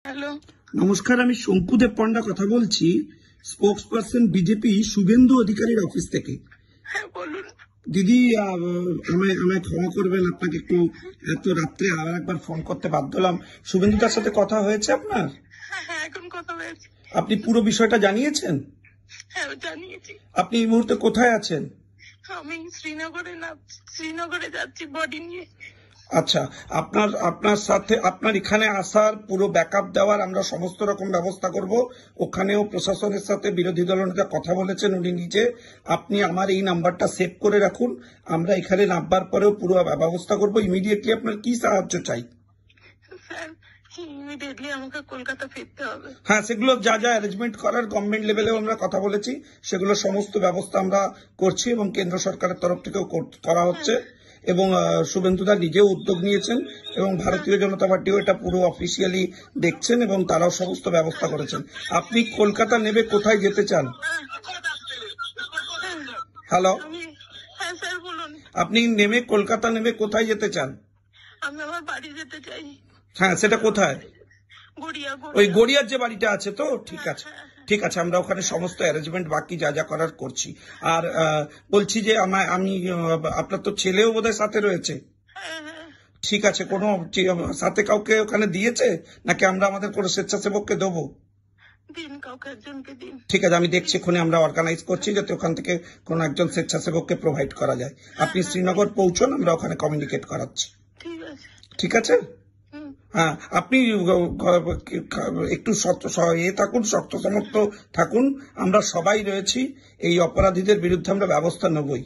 Hello, নমস্কার, আমি শঙ্কুদেব পণ্ডা কথা বলছি, স্পোক্স পার্সন বিজেপি শুভেন্দু অধিকারীর অফিস থেকে। হ্যাঁ বলুন। দিদি, আমায় ক্ষমা করবেন, আপনাকে একটু এত রাত্রে আবার একবার ফোন করতে বাধ্য হলাম। শুভেন্দুদার সাথে কথা হয়েছে আপনার? হ্যাঁ হ্যাঁ, এখন কথা হয়েছে। আপনি পুরো বিষয়টা জানিয়েছেন? হ্যাঁ জানিয়েছি। আপনি এই মুহূর্তে কোথায় আছেন? আমি শ্রীনগরে যাচ্ছি বডি নিয়ে। আচ্ছা, আপনার সাথে আপনার এখানে আসার পুরো ব্যাকআপ দেওয়ার আমরা সমস্ত রকম ব্যবস্থা করব। ওখানেও প্রশাসনের সাথে বিরোধী দলনেতা কথা বলেছেন উনি নিজে। আপনি আমার এই নাম্বারটা সেভ করে রাখুন, আমরা এখানে নামবার পরেও পুরো ব্যবস্থা করব। ইমিডিয়েটলি আপনার কি সাহায্য চাই? স্যার, ইমিডিয়েটলি আমাকে কলকাতা ফিরতে হবে। হ্যাঁ, সেগুলো যা যা অ্যারেঞ্জমেন্ট করার গভর্নমেন্ট লেভেলেও আমরা কথা বলেছি, সেগুলো সমস্ত ব্যবস্থা আমরা করছি এবং কেন্দ্র সরকারের তরফ থেকেও করা হচ্ছে। এবং শুভেন্দুদা নিজেও উদ্যোগ নিয়েছেন এবং ভারতীয় জনতা পার্টিও এটা পুরো অফিসিয়ালি দেখছেন এবং তারাও সমস্ত ব্যবস্থা করেছেন। আপনি কলকাতা নেমে কোথায় যেতে চান? হ্যালো, হ্যাঁ স্যার বলুন। আপনি কলকাতা নেমে কোথায় যেতে চান? আমি আমার বাড়ি যেতে চাই। হ্যাঁ, সেটা কোথায়? গড়িয়া। ওই গড়িয়ার যে বাড়িটা আছে তো? ঠিক আছে, ঠিক আছে, আমরা ওখানে সমস্ত অ্যারেঞ্জমেন্ট বাকি যা যা করার করছি। আর বলছি যে আমি আপনার তো ছেলেও বোধহয় সাথে রয়েছে। ঠিক আছে, কোনো সাথে কাউকে ওখানে দিয়েছে নাকি আমরা আমাদের কোনো স্বেচ্ছাসেবককে দেবো? দিন, কাউকে একজনকে দিন। ঠিক আছে, আমি দেখছি, এখানে আমরা অর্গানাইজ করছি যাতে ওখান থেকে কোনো একজন স্বেচ্ছাসেবককে প্রোভাইড করা যায়। আপনি শ্রীনগর পৌঁছন, আমরা ওখানে কমিউনিকেট করাচ্ছি। ঠিক আছে। ঠিক আছে। হ্যাঁ, আপনি একটু থাকুন, শক্ত সমর্থ থাকুন। আমরা সবাই রয়েছি, এই অপরাধীদের বিরুদ্ধে আমরা ব্যবস্থা নেবই।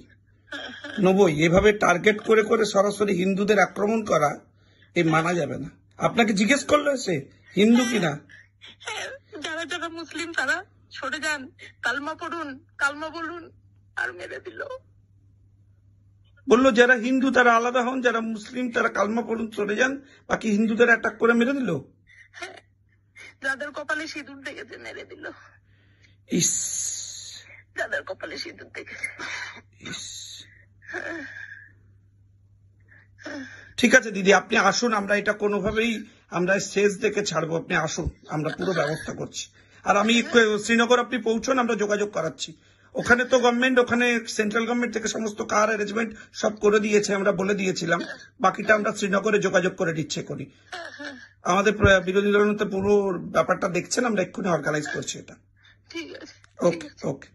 এভাবে টার্গেট করে করে সরাসরি হিন্দুদের আক্রমণ করা এই মানা যাবে না। আপনাকে জিজ্ঞেস করলো সে হিন্দু কিনা? যারা যারা মুসলিম তারা সরে যান, কালমা পড়ুন, কালমা বলুন, আর মেরে দিল। বললো যারা হিন্দু তারা আলাদা হন, যারা মুসলিম তারা কালমা পড়ুন, সরে যান, বাকি হিন্দুদের অ্যাটাক করে মেরে দিল। হ্যাঁ, যাদের কপালে সিঁদুর দেখেছে মেরে দিল। ইস, যাদের কপালে সিঁদুর দেখেছে। ইস। ঠিক আছে দিদি, আপনি আসুন, আমরা এটা কোনোভাবেই আমরা শেষ দেখে ছাড়বো। আপনি আসুন, আমরা পুরো ব্যবস্থা করছি। আর আমি শ্রীনগর আপনি পৌঁছন, আমরা যোগাযোগ করাচ্ছি। ওখানে তো গভর্নমেন্ট, ওখানে সেন্ট্রাল গভর্নমেন্ট থেকে সমস্ত কার অ্যারেঞ্জমেন্ট সব করে দিয়েছে, আমরা বলে দিয়েছিলাম। বাকিটা আমরা শ্রীনগরে যোগাযোগ করে দিচ্ছে করি। আমাদের বিরোধী দলনেতা পুরো ব্যাপারটা দেখছেন, আমরা এক্ষুনি অর্গানাইজ করছি এটা। ঠিক আছে। ওকে ওকে।